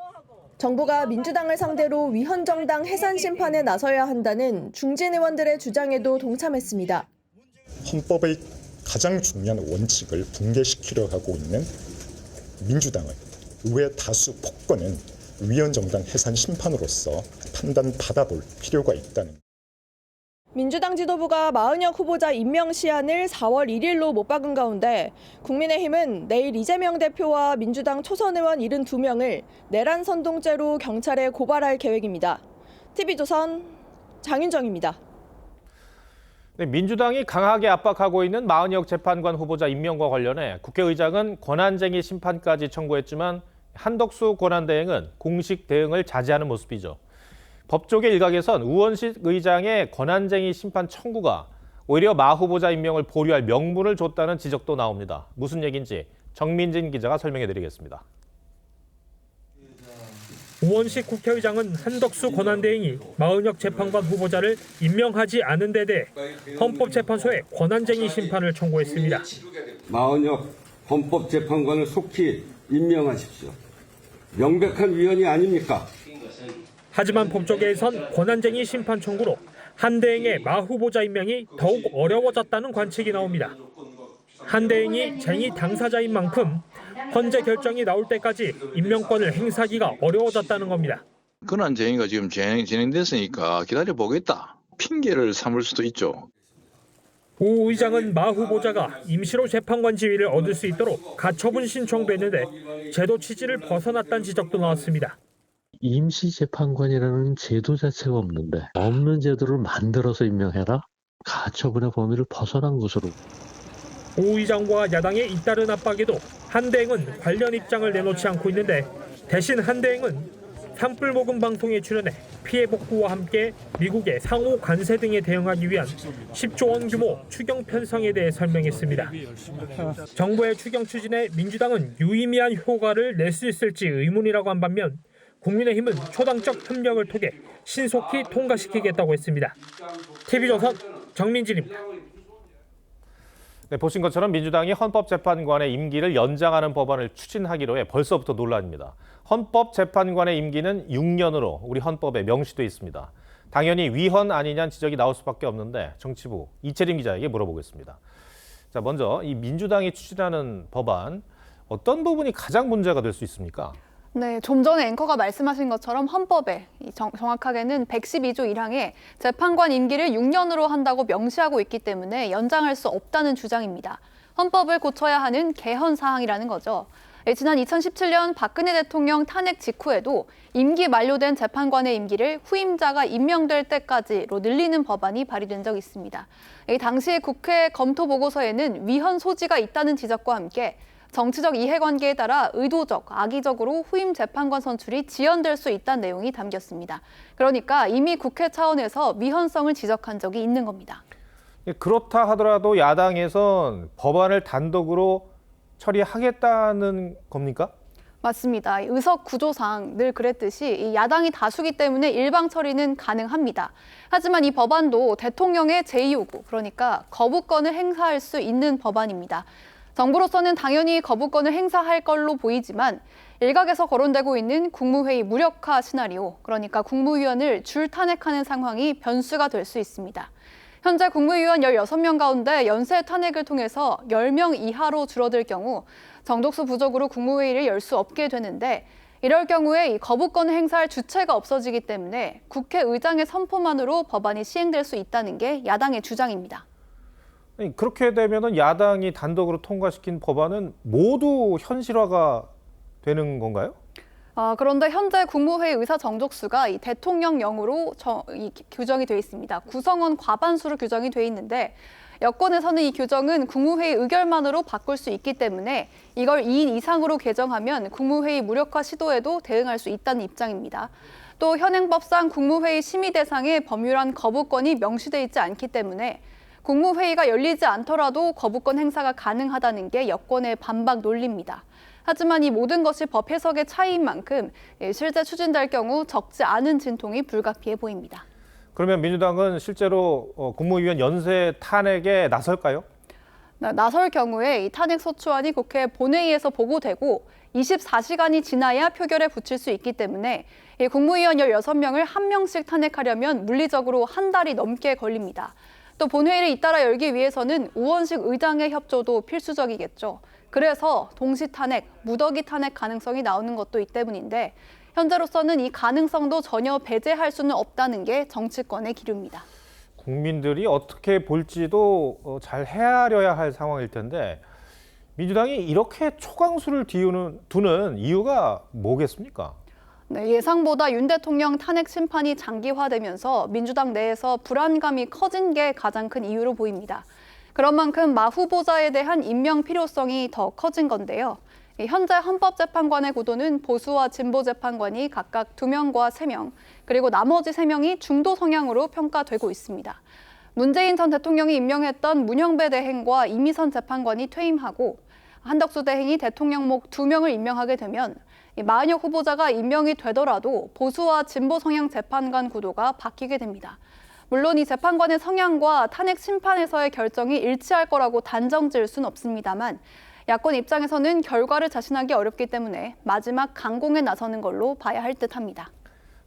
정부가 민주당을 상대로 위헌정당 해산 심판에 나서야 한다는 중진 의원들의 주장에도 동참했습니다. 헌법의 가장 중요한 원칙을 붕괴시키려 하고 있는 민주당의 의회 다수 폭거는 위헌정당 해산 심판으로서 판단받아볼 필요가 있다는. 민주당 지도부가 마은혁 후보자 임명 시한을 4월 1일로 못 박은 가운데 국민의힘은 내일 이재명 대표와 민주당 초선 의원 72명을 내란 선동죄로 경찰에 고발할 계획입니다. TV조선 장윤정입니다. 네, 민주당이 강하게 압박하고 있는 마은혁 재판관 후보자 임명과 관련해 국회의장은 권한쟁의 심판까지 청구했지만 한덕수 권한대행은 공식 대응을 자제하는 모습이죠. 법조계 일각에선 우원식 의장의 권한쟁의 심판 청구가 오히려 마 후보자 임명을 보류할 명분을 줬다는 지적도 나옵니다. 무슨 얘기인지 정민진 기자가 설명해드리겠습니다. 우원식 국회의장은 한덕수 권한대행이 마은혁 재판관 후보자를 임명하지 않은 데 대해 헌법재판소에 권한쟁의 심판을 청구했습니다. 마은혁 헌법재판관을 속히 임명하십시오. 명백한 위헌이 아닙니까? 하지만 법조계에선 권한쟁의 심판 청구로 한 대행의 마 후보자 임명이 더욱 어려워졌다는 관측이 나옵니다. 한 대행이 쟁의 당사자인 만큼 헌재 결정이 나올 때까지 임명권을 행사하기가 어려워졌다는 겁니다. 권한쟁의가 지금 진행됐으니까 기다려보겠다. 핑계를 삼을 수도 있죠. 오 의장은 마 후보자가 임시로 재판관 지위를 얻을 수 있도록 가처분 신청도 했는데 제도 취지를 벗어났다는 지적도 나왔습니다. 임시재판관이라는 제도 자체가 없는데 없는 제도를 만들어서 임명해라? 가처분의 범위를 벗어난 것으로. 오 의장과 야당의 잇따른 압박에도 한 대행은 관련 입장을 내놓지 않고 있는데 대신 한 대행은 산불 모금 방송에 출연해 피해 복구와 함께 미국의 상호 관세 등에 대응하기 위한 10조 원 규모 추경 편성에 대해 설명했습니다. 정부의 추경 추진에 민주당은 유의미한 효과를 낼 수 있을지 의문이라고 한 반면 국민의힘은 초당적 협력을 통해 신속히 통과시키겠다고 했습니다. TV조선 정민진입니다. 네, 보신 것처럼 민주당이 헌법재판관의 임기를 연장하는 법안을 추진하기로 해 벌써부터 논란입니다. 헌법재판관의 임기는 6년으로 우리 헌법에 명시돼 있습니다. 당연히 위헌 아니냐는 지적이 나올 수밖에 없는데 정치부 이채림 기자에게 물어보겠습니다. 자, 먼저 이 민주당이 추진하는 법안 어떤 부분이 가장 문제가 될 수 있습니까? 네, 좀 전에 앵커가 말씀하신 것처럼 헌법에 정확하게는 112조 1항에 재판관 임기를 6년으로 한다고 명시하고 있기 때문에 연장할 수 없다는 주장입니다. 헌법을 고쳐야 하는 개헌 사항이라는 거죠. 지난 2017년 박근혜 대통령 탄핵 직후에도 임기 만료된 재판관의 임기를 후임자가 임명될 때까지로 늘리는 법안이 발의된 적이 있습니다. 당시 국회 검토 보고서에는 위헌 소지가 있다는 지적과 함께 정치적 이해관계에 따라 의도적, 악의적으로 후임 재판관 선출이 지연될 수 있다는 내용이 담겼습니다. 그러니까 이미 국회 차원에서 위헌성을 지적한 적이 있는 겁니다. 그렇다 하더라도 야당에선 법안을 단독으로 처리하겠다는 겁니까? 맞습니다. 의석 구조상 늘 그랬듯이 이 야당이 다수기 때문에 일방 처리는 가능합니다. 하지만 이 법안도 대통령의 제2요구, 그러니까 거부권을 행사할 수 있는 법안입니다. 정부로서는 당연히 거부권을 행사할 걸로 보이지만 일각에서 거론되고 있는 국무회의 무력화 시나리오, 그러니까 국무위원을 줄 탄핵하는 상황이 변수가 될 수 있습니다. 현재 국무위원 16명 가운데 연쇄 탄핵을 통해서 10명 이하로 줄어들 경우 정독수 부족으로 국무회의를 열 수 없게 되는데 이럴 경우에 이 거부권을 행사할 주체가 없어지기 때문에 국회의장의 선포만으로 법안이 시행될 수 있다는 게 야당의 주장입니다. 그렇게 되면 야당이 단독으로 통과시킨 법안은 모두 현실화가 되는 건가요? 그런데 현재 국무회의 의사 정족수가 이 대통령령으로 규정이 되어 있습니다. 구성원 과반수로 규정이 되어 있는데 여권에서는 이 규정은 국무회의 의결만으로 바꿀 수 있기 때문에 이걸 2인 이상으로 개정하면 국무회의 무력화 시도에도 대응할 수 있다는 입장입니다. 또 현행법상 국무회의 심의 대상에 법률안 거부권이 명시돼 있지 않기 때문에 국무회의가 열리지 않더라도 거부권 행사가 가능하다는 게 여권의 반박 논리입니다. 하지만 이 모든 것이 법 해석의 차이인 만큼 실제 추진될 경우 적지 않은 진통이 불가피해 보입니다. 그러면 민주당은 실제로 국무위원 연쇄 탄핵에 나설까요? 나설 경우에 이 탄핵 소추안이 국회 본회의에서 보고되고 24시간이 지나야 표결에 붙일 수 있기 때문에 국무위원 16명을 한 명씩 탄핵하려면 물리적으로 한 달이 넘게 걸립니다. 또 본회의를 잇따라 열기 위해서는 우원식 의장의 협조도 필수적이겠죠. 그래서 동시 탄핵, 무더기 탄핵 가능성이 나오는 것도 이 때문인데 현재로서는 이 가능성도 전혀 배제할 수는 없다는 게 정치권의 기류입니다. 국민들이 어떻게 볼지도 잘 헤아려야 할 상황일 텐데 민주당이 이렇게 초강수를 두는 이유가 뭐겠습니까? 네, 예상보다 윤 대통령 탄핵 심판이 장기화되면서 민주당 내에서 불안감이 커진 게 가장 큰 이유로 보입니다. 그런 만큼 마 후보자에 대한 임명 필요성이 더 커진 건데요. 현재 헌법재판관의 구도는 보수와 진보 재판관이 각각 2명과 3명, 그리고 나머지 3명이 중도 성향으로 평가되고 있습니다. 문재인 전 대통령이 임명했던 문영배 대행과 이미선 재판관이 퇴임하고 한덕수 대행이 대통령목 2명을 임명하게 되면 마은혁 후보자가 임명이 되더라도 보수와 진보 성향 재판관 구도가 바뀌게 됩니다. 물론 이 재판관의 성향과 탄핵 심판에서의 결정이 일치할 거라고 단정 지을 수는 없습니다만 야권 입장에서는 결과를 자신하기 어렵기 때문에 마지막 강공에 나서는 걸로 봐야 할 듯합니다.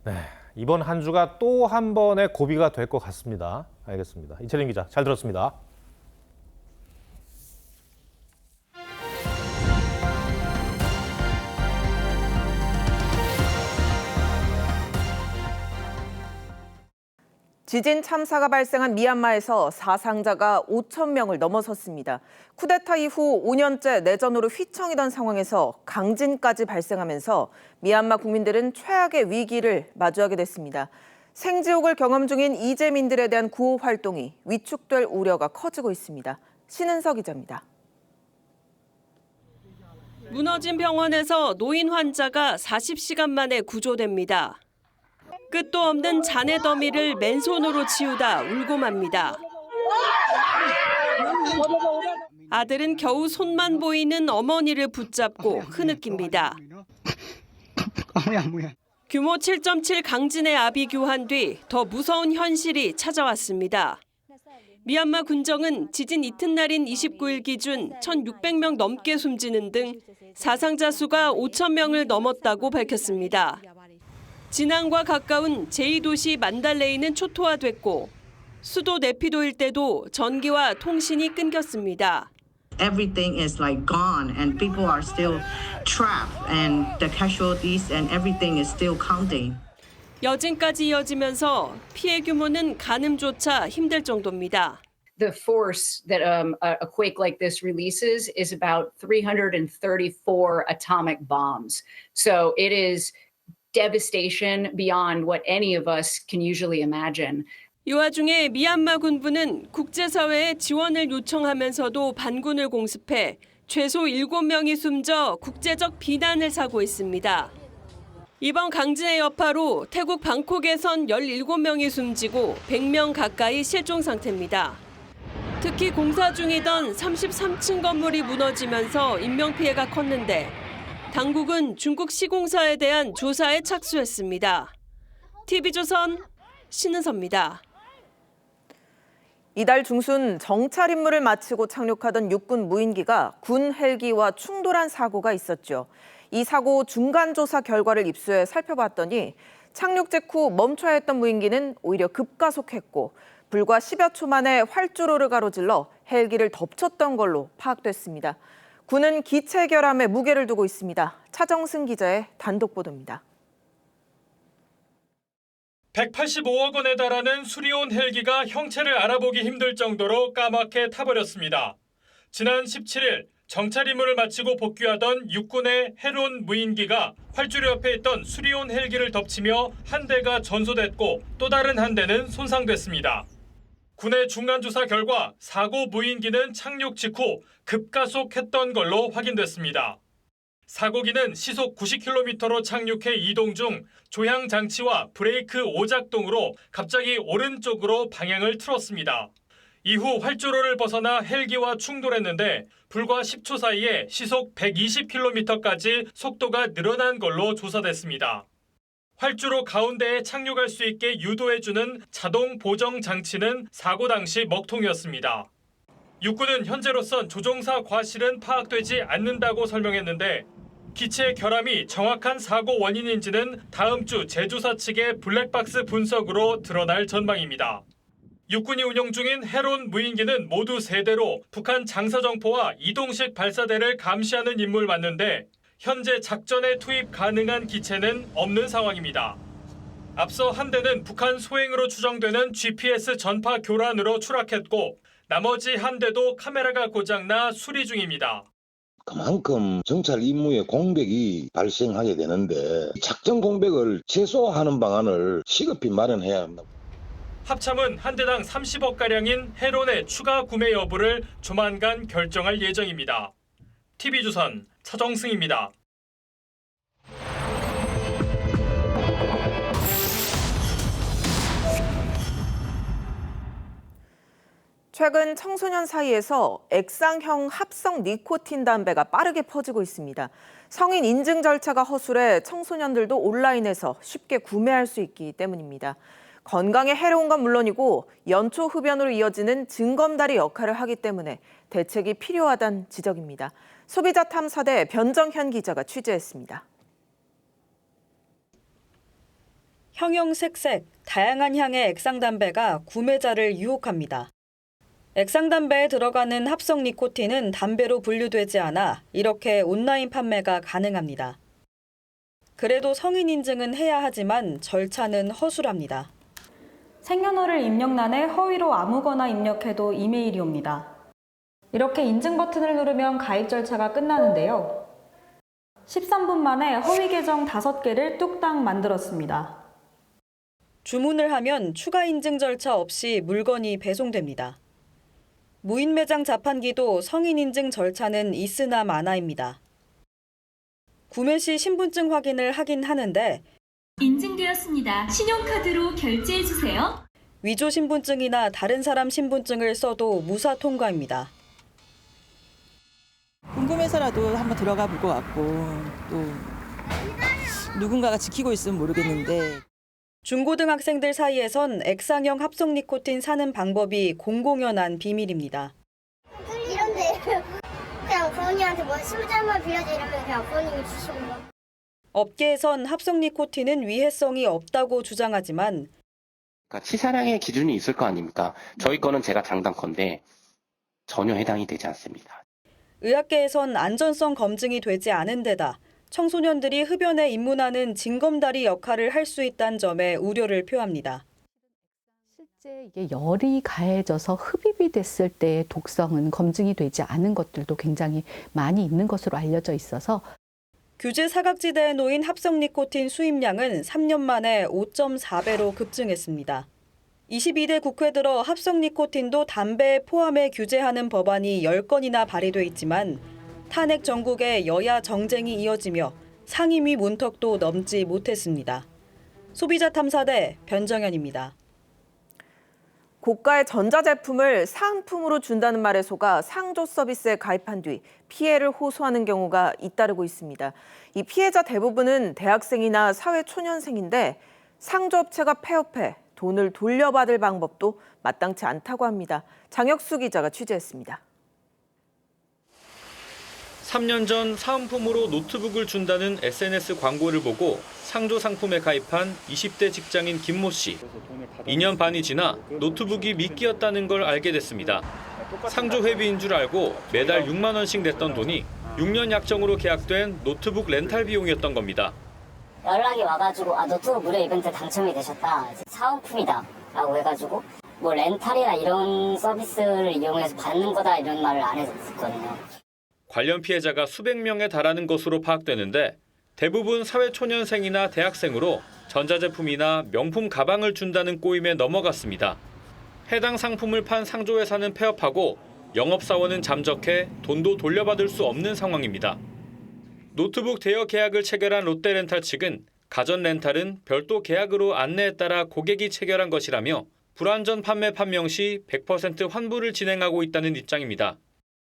네, 이번 한 주가 또 한 번의 고비가 될 것 같습니다. 알겠습니다. 이채린 기자, 잘 들었습니다. 지진 참사가 발생한 미얀마에서 사상자가 5천 명을 넘어섰습니다. 쿠데타 이후 5년째 내전으로 휘청이던 상황에서 강진까지 발생하면서 미얀마 국민들은 최악의 위기를 마주하게 됐습니다. 생지옥을 경험 중인 이재민들에 대한 구호 활동이 위축될 우려가 커지고 있습니다. 신은석 기자입니다. 무너진 병원에서 노인 환자가 40시간 만에 구조됩니다. 끝도 없는 잔해 더미를 맨손으로 치우다 울고 맙니다. 아들은 겨우 손만 보이는 어머니를 붙잡고 흐느낍니다. 규모 7.7 강진의 압이 교한 뒤 더 무서운 현실이 찾아왔습니다. 미얀마 군정은 지진 이튿날인 29일 기준 1,600명 넘게 숨지는 등 사상자 수가 5천 명을 넘었다고 밝혔습니다. 진앙과 가까운 제2도시 만달레이는 초토화됐고 수도 네피도 일대도 전기와 통신이 끊겼습니다. Everything is like gone and people are still trapped and the casualties and everything is still counting. 여진까지 이어지면서 피해 규모는 가늠조차 힘들 정도입니다. The force that a quake like this releases is about 334 atomic bombs. So it is devastation beyond what any of us can usually imagine. 이 와중에 미얀마 군부는 국제사회에 지원을 요청하면서도 반군을 공습해 최소 7명이 숨져 국제적 비난을 사고 있습니다. 이번 강진의 여파로 태국 방콕에선 17명이 숨지고 100명 가까이 실종 상태입니다. 특히 공사 중이던 33층 건물이 무너지면서 인명피해가 컸는데 당국은 중국 시공사에 대한 조사에 착수했습니다. TV조선 신은서입니다. 이달 중순 정찰 임무를 마치고 착륙하던 육군 무인기가 군 헬기와 충돌한 사고가 있었죠. 이 사고 중간 조사 결과를 입수해 살펴봤더니 착륙 직후 멈춰야 했던 무인기는 오히려 급가속했고 불과 10여 초 만에 활주로를 가로질러 헬기를 덮쳤던 걸로 파악됐습니다. 군은 기체 결함에 무게를 두고 있습니다. 차정승 기자의 단독 보도입니다. 185억 원에 달하는 수리온 헬기가 형체를 알아보기 힘들 정도로 까맣게 타버렸습니다. 지난 17일 정찰 임무를 마치고 복귀하던 육군의 해론 무인기가 활주로 옆에 있던 수리온 헬기를 덮치며 한 대가 전소됐고 또 다른 한 대는 손상됐습니다. 군의 중간 조사 결과 사고 무인기는 착륙 직후 급가속했던 걸로 확인됐습니다. 사고기는 시속 90km로 착륙해 이동 중 조향 장치와 브레이크 오작동으로 갑자기 오른쪽으로 방향을 틀었습니다. 이후 활주로를 벗어나 헬기와 충돌했는데 불과 10초 사이에 시속 120km까지 속도가 늘어난 걸로 조사됐습니다. 활주로 가운데에 착륙할 수 있게 유도해주는 자동 보정 장치는 사고 당시 먹통이었습니다. 육군은 현재로선 조종사 과실은 파악되지 않는다고 설명했는데 기체 결함이 정확한 사고 원인인지는 다음 주 제조사 측의 블랙박스 분석으로 드러날 전망입니다. 육군이 운용 중인 해론 무인기는 모두 3대로 북한 장사정포와 이동식 발사대를 감시하는 임무를 맡는데 현재 작전에 투입 가능한 기체는 없는 상황입니다. 앞서 한 대는 북한 소행으로 추정되는 GPS 전파 교란으로 추락했고 나머지 한 대도 카메라가 고장나 수리 중입니다. 그만큼 정찰 임무에 공백이 발생하게 되는데 작전 공백을 최소화하는 방안을 시급히 마련해야 합니다. 합참은 한 대당 30억가량인 해론의 추가 구매 여부를 조만간 결정할 예정입니다. TV조선 차정승입니다. 최근 청소년 사이에서 액상형 합성 니코틴 담배가 빠르게 퍼지고 있습니다. 성인 인증 절차가 허술해 청소년들도 온라인에서 쉽게 구매할 수 있기 때문입니다. 건강에 해로운 건 물론이고 연초 흡연으로 이어지는 증검다리 역할을 하기 때문에 대책이 필요하다는 지적입니다. 소비자 탐사대 변정현 기자가 취재했습니다. 형형색색, 다양한 향의 액상담배가 구매자를 유혹합니다. 액상담배에 들어가는 합성 니코틴은 담배로 분류되지 않아 이렇게 온라인 판매가 가능합니다. 그래도 성인 인증은 해야 하지만 절차는 허술합니다. 생년월일 입력란에 허위로 아무거나 입력해도 이메일이 옵니다. 이렇게 인증 버튼을 누르면 가입 절차가 끝나는데요. 13분 만에 허위 계정 5개를 뚝딱 만들었습니다. 주문을 하면 추가 인증 절차 없이 물건이 배송됩니다. 무인 매장 자판기도 성인 인증 절차는 있으나 마나입니다. 구매 시 신분증 확인을 하긴 하는데 인증되었습니다. 신용카드로 결제해주세요. 위조 신분증이나 다른 사람 신분증을 써도 무사 통과입니다. 궁금해서라도 한번 들어가 볼 것 같고 또 누군가가 지키고 있으면 모르겠는데 중고등학생들 사이에선 액상형 합성 니코틴 사는 방법이 공공연한 비밀입니다. 이런데 그냥 부모님한테 뭐 신분증만 빌려줘 이러면 그냥 부모님이 주시고 업계에선 합성 니코틴은 위해성이 없다고 주장하지만 치사량의 기준이 있을 거 아닙니까? 저희 거는 제가 장담컨대 전혀 해당이 되지 않습니다. 의학계에선 안전성 검증이 되지 않은 데다 청소년들이 흡연에 입문하는 징검다리 역할을 할 수 있다는 점에 우려를 표합니다. 실제 이게 열이 가해져서 흡입이 됐을 때의 독성은 검증이 되지 않은 것들도 굉장히 많이 있는 것으로 알려져 있어서 규제 사각지대에 놓인 합성 니코틴 수입량은 3년 만에 5.4배로 급증했습니다. 22대 국회 들어 합성 니코틴도 담배에 포함해 규제하는 법안이 10건이나 발의돼 있지만 탄핵 전국에 여야 정쟁이 이어지며 상임위 문턱도 넘지 못했습니다. 소비자 탐사대 변정현입니다. 고가의 전자제품을 사은품으로 준다는 말에 속아 상조 서비스에 가입한 뒤 피해를 호소하는 경우가 잇따르고 있습니다. 이 피해자 대부분은 대학생이나 사회초년생인데 상조업체가 폐업해 돈을 돌려받을 방법도 마땅치 않다고 합니다. 장혁수 기자가 취재했습니다. 3년 전 사은품으로 노트북을 준다는 SNS 광고를 보고 상조 상품에 가입한 20대 직장인 김모 씨. 2년 반이 지나 노트북이 미끼였다는 걸 알게 됐습니다. 상조 회비인 줄 알고 매달 6만 원씩 냈던 돈이 6년 약정으로 계약된 노트북 렌탈 비용이었던 겁니다. 연락이 와가지고 노트북 무료 이벤트 당첨이 되셨다. 사은품이다 라고 해가지고 뭐 렌탈이나 이런 서비스를 이용해서 받는 거다 이런 말을 안 했었거든요. 관련 피해자가 수백 명에 달하는 것으로 파악되는데 대부분 사회초년생이나 대학생으로 전자제품이나 명품 가방을 준다는 꼬임에 넘어갔습니다. 해당 상품을 판 상조회사는 폐업하고 영업사원은 잠적해 돈도 돌려받을 수 없는 상황입니다. 노트북 대여 계약을 체결한 롯데렌탈 측은 가전 렌탈은 별도 계약으로 안내에 따라 고객이 체결한 것이라며 불완전 판매 판명 시 100% 환불을 진행하고 있다는 입장입니다.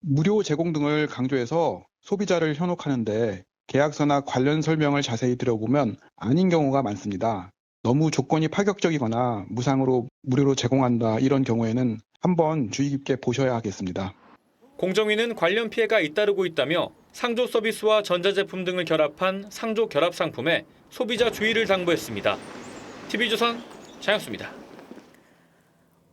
무료 제공 등을 강조해서 소비자를 현혹하는데 계약서나 관련 설명을 자세히 들어보면 아닌 경우가 많습니다. 너무 조건이 파격적이거나 무상으로 무료로 제공한다 이런 경우에는 한번 주의 깊게 보셔야 하겠습니다. 공정위는 관련 피해가 잇따르고 있다며 상조 서비스와 전자제품 등을 결합한 상조 결합 상품에 소비자 주의를 당부했습니다. TV조선 장혁수입니다.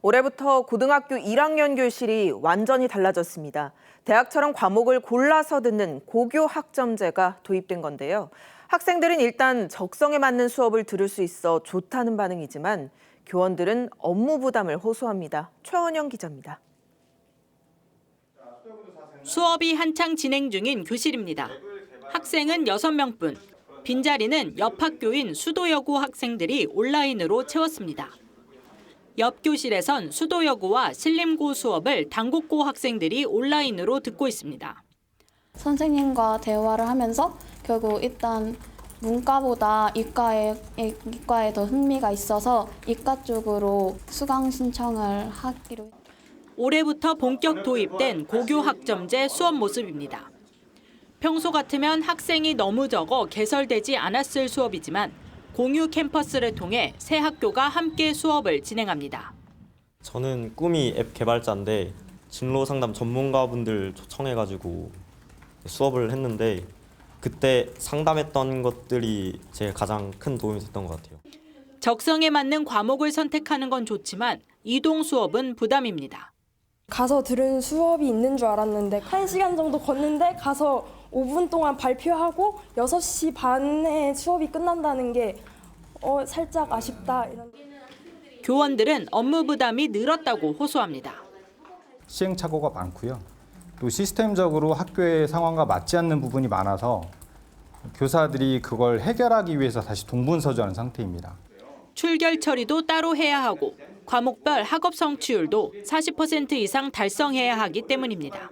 올해부터 고등학교 1학년 교실이 완전히 달라졌습니다. 대학처럼 과목을 골라서 듣는 고교 학점제가 도입된 건데요. 학생들은 일단 적성에 맞는 수업을 들을 수 있어 좋다는 반응이지만 교원들은 업무 부담을 호소합니다. 최원영 기자입니다. 수업이 한창 진행 중인 교실입니다. 학생은 6명뿐. 빈자리는 옆 학교인 수도여고 학생들이 온라인으로 채웠습니다. 옆 교실에선 수도여고와 신림고 수업을 단국고 학생들이 온라인으로 듣고 있습니다. 선생님과 대화를 하면서 결국 일단 문과보다 이과에 더 흥미가 있어서 이과 쪽으로 수강 신청을 하기로 했습니다. 올해부터 본격 도입된 고교 학점제 수업 모습입니다. 평소 같으면 학생이 너무 적어 개설되지 않았을 수업이지만 공유 캠퍼스를 통해 세 학교가 함께 수업을 진행합니다. 저는 꿈이 앱 개발자인데 진로 상담 전문가분들 초청해가지고 수업을 했는데 그때 상담했던 것들이 제 가장 큰 도움이 됐던 것 같아요. 적성에 맞는 과목을 선택하는 건 좋지만 이동 수업은 부담입니다. 가서 들은 수업이 있는 줄 알았는데 1시간 정도 걷는데 가서 5분 동안 발표하고 6시 반에 수업이 끝난다는 게 살짝 아쉽다. 교원들은 업무 부담이 늘었다고 호소합니다. 시행착오가 많고요. 또 시스템적으로 학교의 상황과 맞지 않는 부분이 많아서 교사들이 그걸 해결하기 위해서 다시 동분서주하는 상태입니다. 출결 처리도 따로 해야 하고 과목별 학업 성취율도 40% 이상 달성해야 하기 때문입니다.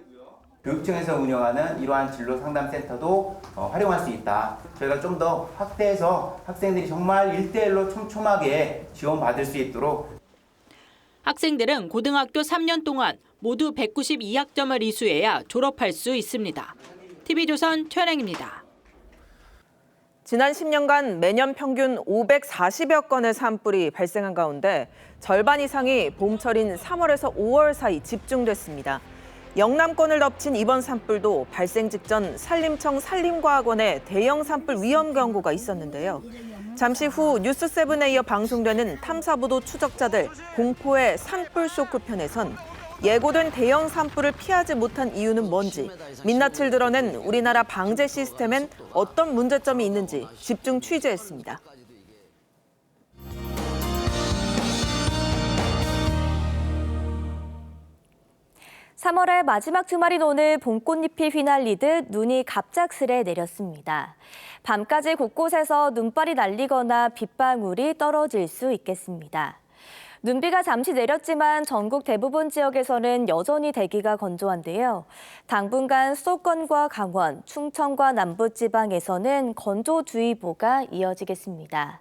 교육청에서 운영하는 이러한 진로 상담센터도 활용할 수 있다. 저희가 좀 더 확대해서 학생들이 정말 1대1로 촘촘하게 지원받을 수 있도록. 학생들은 고등학교 3년 동안 모두 192학점을 이수해야 졸업할 수 있습니다. TV조선 최은행입니다. 지난 10년간 매년 평균 540여 건의 산불이 발생한 가운데 절반 이상이 봄철인 3월에서 5월 사이 집중됐습니다. 영남권을 덮친 이번 산불도 발생 직전 산림청 산림과학원에 대형 산불 위험 경고가 있었는데요. 잠시 후 뉴스7에 이어 방송되는 탐사보도 추적자들 공포의 산불 쇼크 편에선 예고된 대형 산불을 피하지 못한 이유는 뭔지, 민낯을 드러낸 우리나라 방제 시스템엔 어떤 문제점이 있는지 집중 취재했습니다. 3월의 마지막 주말인 오늘 봄꽃잎이 휘날리듯 눈이 갑작스레 내렸습니다. 밤까지 곳곳에서 눈발이 날리거나 빗방울이 떨어질 수 있겠습니다. 눈비가 잠시 내렸지만 전국 대부분 지역에서는 여전히 대기가 건조한데요. 당분간 수도권과 강원, 충청과 남부지방에서는 건조주의보가 이어지겠습니다.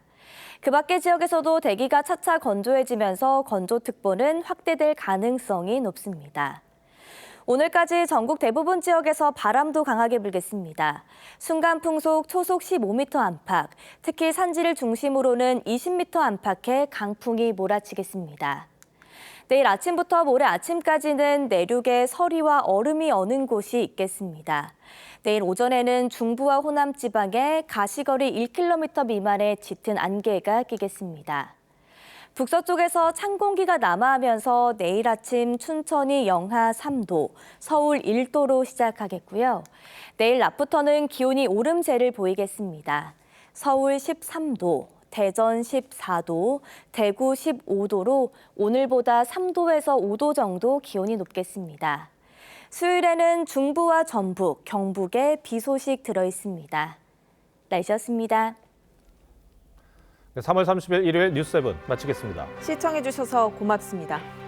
그 밖의 지역에서도 대기가 차차 건조해지면서 건조특보는 확대될 가능성이 높습니다. 오늘까지 전국 대부분 지역에서 바람도 강하게 불겠습니다. 순간 풍속 초속 15m 안팎, 특히 산지를 중심으로는 20m 안팎의 강풍이 몰아치겠습니다. 내일 아침부터 모레 아침까지는 내륙에 서리와 얼음이 어는 곳이 있겠습니다. 내일 오전에는 중부와 호남 지방에 가시거리 1km 미만의 짙은 안개가 끼겠습니다. 북서쪽에서 찬 공기가 남하하면서 내일 아침 춘천이 영하 3도, 서울 1도로 시작하겠고요. 내일 낮부터는 기온이 오름세를 보이겠습니다. 서울 13도, 대전 14도, 대구 15도로 오늘보다 3도에서 5도 정도 기온이 높겠습니다. 수요일에는 중부와 전북, 경북에 비 소식 들어있습니다. 날씨였습니다. 3월 30일 일요일 뉴스 7 마치겠습니다. 시청해주셔서 고맙습니다.